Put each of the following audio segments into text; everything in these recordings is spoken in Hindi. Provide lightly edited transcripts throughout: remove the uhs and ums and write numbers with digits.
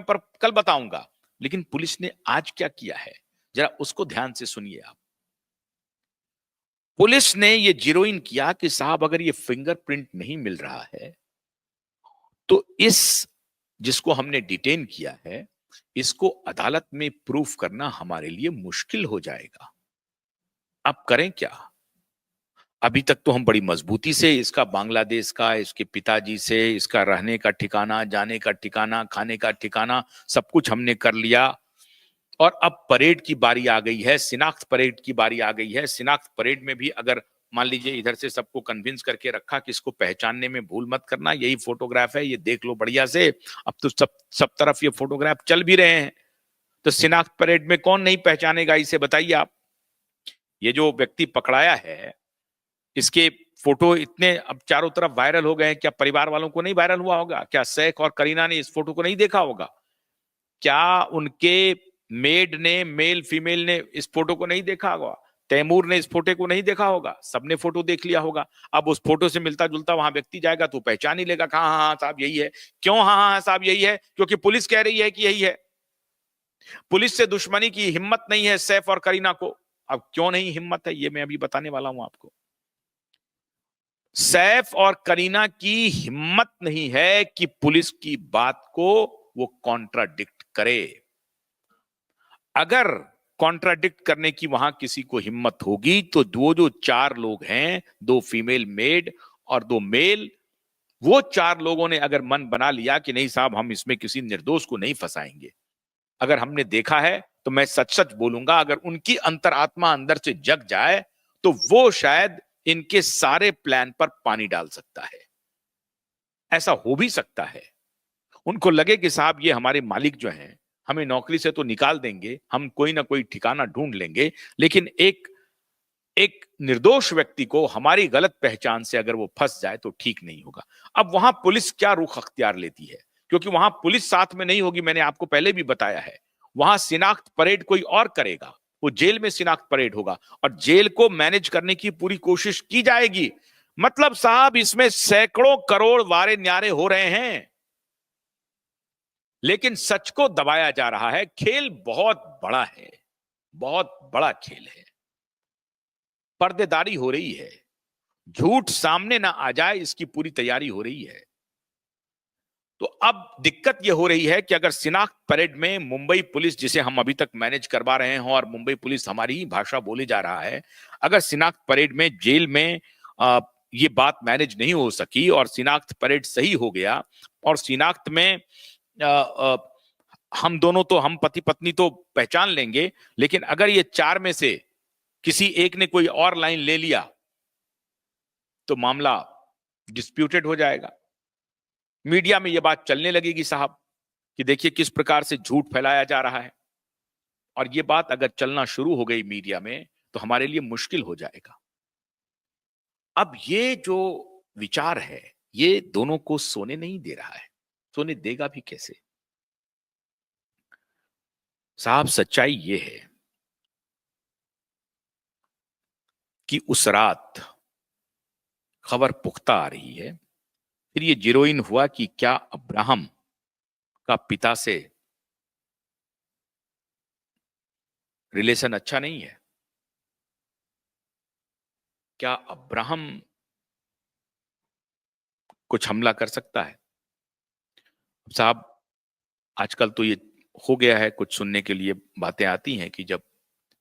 पर कल बताऊंगा, लेकिन पुलिस ने आज क्या किया है जरा उसको ध्यान से सुनिए आप। पुलिस ने ये जीरो इन किया कि साहब अगर ये फिंगरप्रिंट नहीं मिल रहा है तो इस जिसको हमने डिटेन किया है इसको अदालत में प्रूफ करना हमारे लिए मुश्किल हो जाएगा। अब करें क्या? अभी तक तो हम बड़ी मजबूती से इसका बांग्लादेश का, इसके पिताजी से, इसका रहने का ठिकाना, जाने का ठिकाना, खाने का ठिकाना, सब कुछ हमने कर लिया। और अब परेड की बारी आ गई है, शिनाख्त परेड की बारी आ गई है। शिनाख्त परेड में भी अगर मान लीजिए इधर से सबको कन्विंस करके रखा कि इसको पहचानने में भूल मत करना, यही फोटोग्राफ है, ये देख लो बढ़िया से। अब तो सब सब तरफ ये फोटोग्राफ चल भी रहे हैं, तो शिनाख्त परेड में कौन नहीं पहचानेगा इसे, बताइए आप। ये जो व्यक्ति पकड़ाया है इसके फोटो इतने अब चारों तरफ वायरल हो गए हैं, क्या परिवार वालों को नहीं वायरल हुआ होगा? क्या सैफ और करीना ने इस फोटो को नहीं देखा होगा? क्या उनके मेड ने, मेल फीमेल ने इस फोटो को नहीं देखा होगा? तैमूर ने इस फोटो को नहीं देखा होगा? सबने फोटो देख लिया होगा। अब उस फोटो से मिलता जुलता वहां व्यक्ति जाएगा तो पहचान ही लेगा, हाँ हाँ साहब यही है। क्यों हाँ हाँ साहब यही है? क्योंकि पुलिस कह रही है कि यही है। पुलिस से दुश्मनी की हिम्मत नहीं है सैफ और करीना को। अब क्यों नहीं हिम्मत है ये मैं अभी बताने वाला हूं आपको। सैफ और करीना की हिम्मत नहीं है कि पुलिस की बात को वो कॉन्ट्राडिक्ट करे। अगर कॉन्ट्राडिक्ट करने की वहां किसी को हिम्मत होगी तो वो जो 4 लोग हैं, 2 फीमेल मेड और 2 मेल, वो 4 लोगों ने अगर मन बना लिया कि नहीं साहब हम इसमें किसी निर्दोष को नहीं फंसाएंगे, अगर हमने देखा है तो मैं सच सच बोलूंगा, अगर उनकी अंतरात्मा अंदर से जग जाए तो वो शायद इनके सारे प्लान पर पानी डाल सकता है। ऐसा हो भी सकता है। उनको लगे कि साहब ये हमारे मालिक जो हैं हमें नौकरी से तो निकाल देंगे, हम कोई ना कोई ठिकाना ढूंढ लेंगे, लेकिन एक एक निर्दोष व्यक्ति को हमारी गलत पहचान से अगर वो फंस जाए तो ठीक नहीं होगा। अब वहां पुलिस क्या रुख अख्तियार लेती है, क्योंकि वहां पुलिस साथ में नहीं होगी, मैंने आपको पहले भी बताया है। वहां शिनाख्त परेड कोई और करेगा, वो जेल में शिनाख्त परेड होगा और जेल को मैनेज करने की पूरी कोशिश की जाएगी। मतलब साहब इसमें सैकड़ों करोड़ वारे न्यारे हो रहे हैं, लेकिन सच को दबाया जा रहा है। खेल बहुत बड़ा है, बहुत बड़ा खेल है। पर्देदारी हो रही है, झूठ सामने ना आ जाए इसकी पूरी तैयारी हो रही है। तो अब दिक्कत यह हो रही है कि अगर शिनाख्त परेड में मुंबई पुलिस, जिसे हम अभी तक मैनेज करवा रहे हैं और मुंबई पुलिस हमारी ही भाषा बोले जा रहा है, अगर शिनाख्त परेड में जेल में ये बात मैनेज नहीं हो सकी और शिनाख्त परेड सही हो गया और शिनाख्त में हम दोनों तो, हम पति पत्नी तो पहचान लेंगे, लेकिन अगर ये 4 में से किसी एक ने कोई और लाइन ले लिया तो मामला डिस्प्यूटेड हो जाएगा। मीडिया में यह बात चलने लगेगी साहब कि देखिए किस प्रकार से झूठ फैलाया जा रहा है, और यह बात अगर चलना शुरू हो गई मीडिया में तो हमारे लिए मुश्किल हो जाएगा। अब ये जो विचार है ये दोनों को सोने नहीं दे रहा है, सोने देगा भी कैसे? साहब सच्चाई ये है कि उस रात खबर पुख्ता आ रही है, फिर ये जीरो इन हुआ कि क्या अब्राहम का पिता से रिलेशन अच्छा नहीं है, क्या अब्राहम कुछ हमला कर सकता है? साहब आजकल तो ये हो गया है, कुछ सुनने के लिए बातें आती हैं कि जब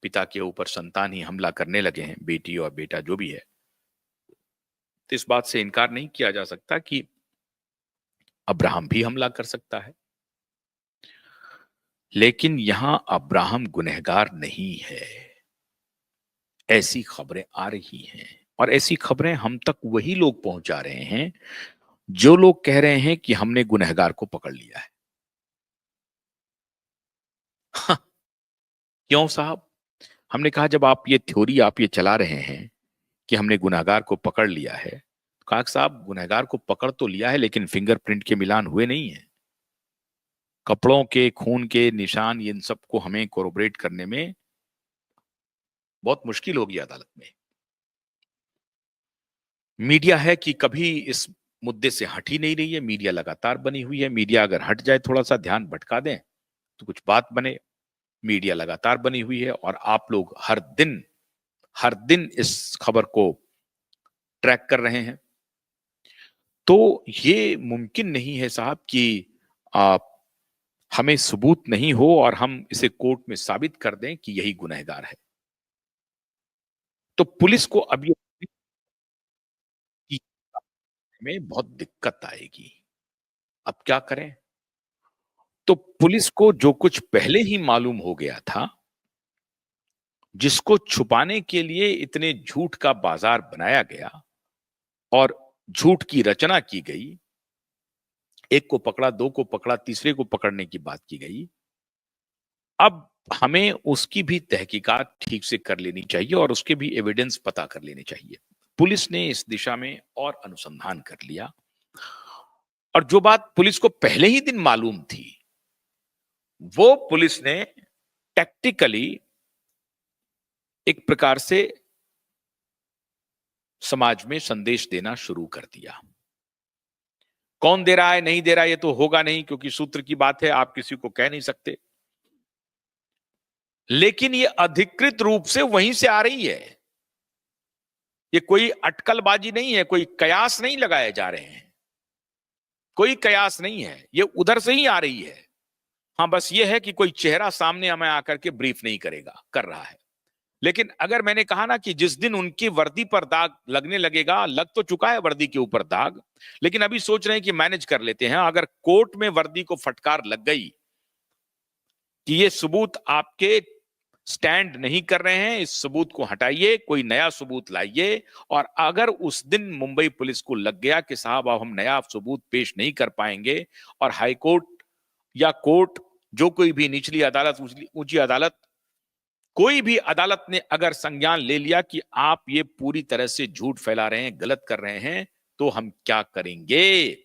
पिता के ऊपर संतान ही हमला करने लगे हैं, बेटी और बेटा जो भी है, तो इस बात से इनकार नहीं किया जा सकता कि अब्राहम भी हमला कर सकता है। लेकिन यहां अब्राहम गुनहगार नहीं है, ऐसी खबरें आ रही हैं, और ऐसी खबरें हम तक वही लोग पहुंचा रहे हैं जो लोग कह रहे हैं कि हमने गुनहगार को पकड़ लिया है। हाँ, क्यों साहब? हमने कहा जब आप ये थ्योरी आप ये चला रहे हैं कि हमने गुनहगार को पकड़ लिया है, तो कहा साहब गुनहगार को पकड़ तो लिया है लेकिन फिंगरप्रिंट के मिलान हुए नहीं है, कपड़ों के खून के निशान, इन सबको हमें कोरोबरेट करने में बहुत मुश्किल होगी अदालत में। मीडिया है कि कभी इस मुद्दे से हट ही नहीं रही है। मीडिया लगातार बनी हुई है। मीडिया अगर हट जाए, थोड़ा सा ध्यान भटका दें तो कुछ बात बने। मीडिया लगातार बनी हुई है और आप लोग हर दिन इस खबर को ट्रैक कर रहे हैं। तो ये मुमकिन नहीं है साहब कि आप हमें सबूत नहीं हो और हम इसे कोर्ट में साबित कर दें कि यही गुनहगार है। तो पुलिस को अब ये में बहुत दिक्कत आएगी। अब क्या करें? तो पुलिस को जो कुछ पहले ही मालूम हो गया था, जिसको छुपाने के लिए इतने झूठ का बाजार बनाया गया और झूठ की रचना की गई, एक को पकड़ा, दो को पकड़ा, तीसरे को पकड़ने की बात की गई। अब हमें उसकी भी तहकीकात ठीक से कर लेनी चाहिए और उसके भी एविडेंस पता कर लेने चाहिए। पुलिस ने इस दिशा में और अनुसंधान कर लिया और जो बात पुलिस को पहले ही दिन मालूम थी, वो पुलिस ने टैक्टिकली एक प्रकार से समाज में संदेश देना शुरू कर दिया। कौन दे रहा है, नहीं दे रहा है, ये तो होगा नहीं, क्योंकि सूत्र की बात है, आप किसी को कह नहीं सकते। लेकिन ये अधिकृत रूप से वहीं से आ रही है। ये कोई अटकलबाजी नहीं है, कोई कयास नहीं लगाए जा रहे हैं, कोई कयास नहीं है, ये उधर से ही आ रही है। हाँ, बस ये है कि कोई चेहरा सामने हमें आकर के ब्रीफ नहीं करेगा, कर रहा है। लेकिन अगर मैंने कहा ना कि जिस दिन उनकी वर्दी पर दाग लगने लगेगा, लग तो चुका है वर्दी के ऊपर दाग, लेकिन अभी सोच रहे हैं कि मैनेज कर लेते हैं। अगर कोर्ट में वर्दी को फटकार लग गई कि ये सबूत आपके स्टैंड नहीं कर रहे हैं, इस सबूत को हटाइए, कोई नया सबूत लाइए, और अगर उस दिन मुंबई पुलिस को लग गया कि साहब अब हम नया सबूत पेश नहीं कर पाएंगे और हाईकोर्ट या कोर्ट, जो कोई भी निचली अदालत, ऊंची अदालत, कोई भी अदालत ने अगर संज्ञान ले लिया कि आप ये पूरी तरह से झूठ फैला रहे हैं, गलत कर रहे हैं, तो हम क्या करेंगे?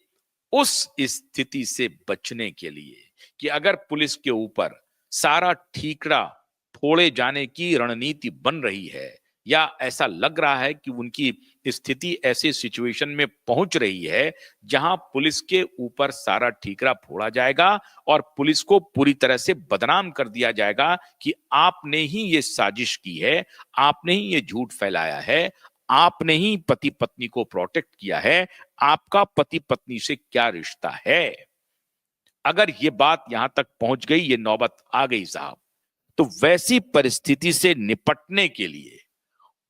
उस स्थिति से बचने के लिए कि अगर पुलिस के ऊपर सारा ठीकरा फोड़े जाने की रणनीति बन रही है या ऐसा लग रहा है कि उनकी स्थिति ऐसे सिचुएशन में पहुंच रही है जहां पुलिस के ऊपर सारा ठीकरा फोड़ा जाएगा और पुलिस को पूरी तरह से बदनाम कर दिया जाएगा कि आपने ही ये साजिश की है, आपने ही ये झूठ फैलाया है, आपने ही पति पत्नी को प्रोटेक्ट किया है, आपका पति पत्नी से क्या रिश्ता है। अगर ये बात यहां तक पहुंच गई, ये नौबत आ गई साहब, तो वैसी परिस्थिति से निपटने के लिए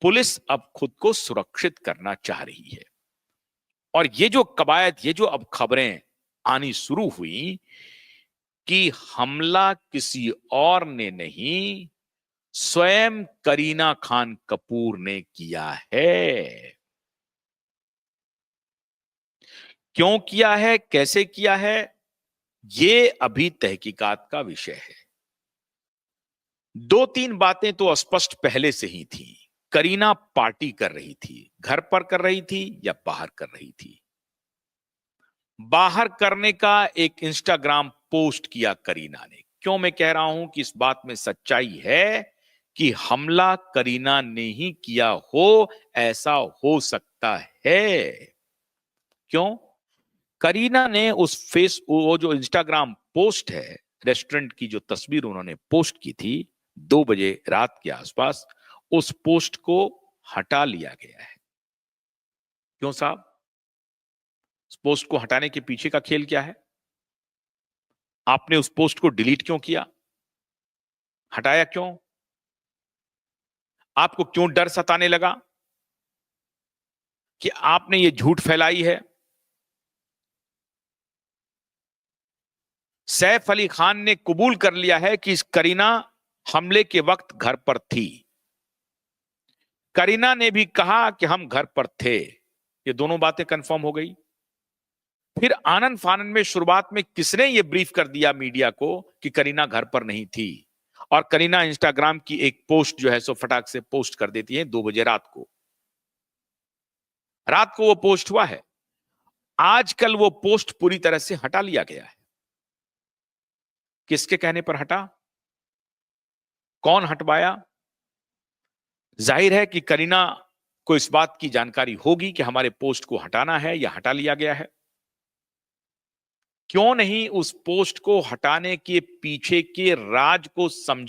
पुलिस अब खुद को सुरक्षित करना चाह रही है। और ये जो कवायद, ये जो अब खबरें आनी शुरू हुई कि हमला किसी और ने नहीं, स्वयं करीना खान कपूर ने किया है। क्यों किया है, कैसे किया है, ये अभी तहकीकात का विषय है। दो तीन बातें तो स्पष्ट पहले से ही थी। करीना पार्टी कर रही थी, घर पर कर रही थी या बाहर कर रही थी। बाहर करने का एक इंस्टाग्राम पोस्ट किया करीना ने। क्यों मैं कह रहा हूं कि इस बात में सच्चाई है कि हमला करीना ने ही किया हो, ऐसा हो सकता है। क्यों? करीना ने वो जो इंस्टाग्राम पोस्ट है, रेस्टोरेंट की जो तस्वीर उन्होंने पोस्ट की थी 2 बजे रात के आसपास, उस पोस्ट को हटा लिया गया है। क्यों साहब? उस पोस्ट को हटाने के पीछे का खेल क्या है? आपने उस पोस्ट को डिलीट क्यों किया? हटाया क्यों? आपको क्यों डर सताने लगा कि आपने ये झूठ फैलाई है? सैफ अली खान ने कबूल कर लिया है कि करीना हमले के वक्त घर पर थी। करीना ने भी कहा कि हम घर पर थे। ये दोनों बातें कंफर्म हो गई। फिर आनंद फानन में शुरुआत में किसने ये ब्रीफ कर दिया मीडिया को कि करीना घर पर नहीं थी, और करीना इंस्टाग्राम की एक पोस्ट जो है सो फटाक से पोस्ट कर देती है 2 बजे रात को। रात को वो पोस्ट हुआ है। आजकल वो पोस्ट पूरी तरह से हटा लिया गया है। किसके कहने पर हटा? कौन हटवाया? जाहिर है कि करीना को इस बात की जानकारी होगी कि हमारे पोस्ट को हटाना है या हटा लिया गया है? क्यों नहीं उस पोस्ट को हटाने के पीछे के राज को समझा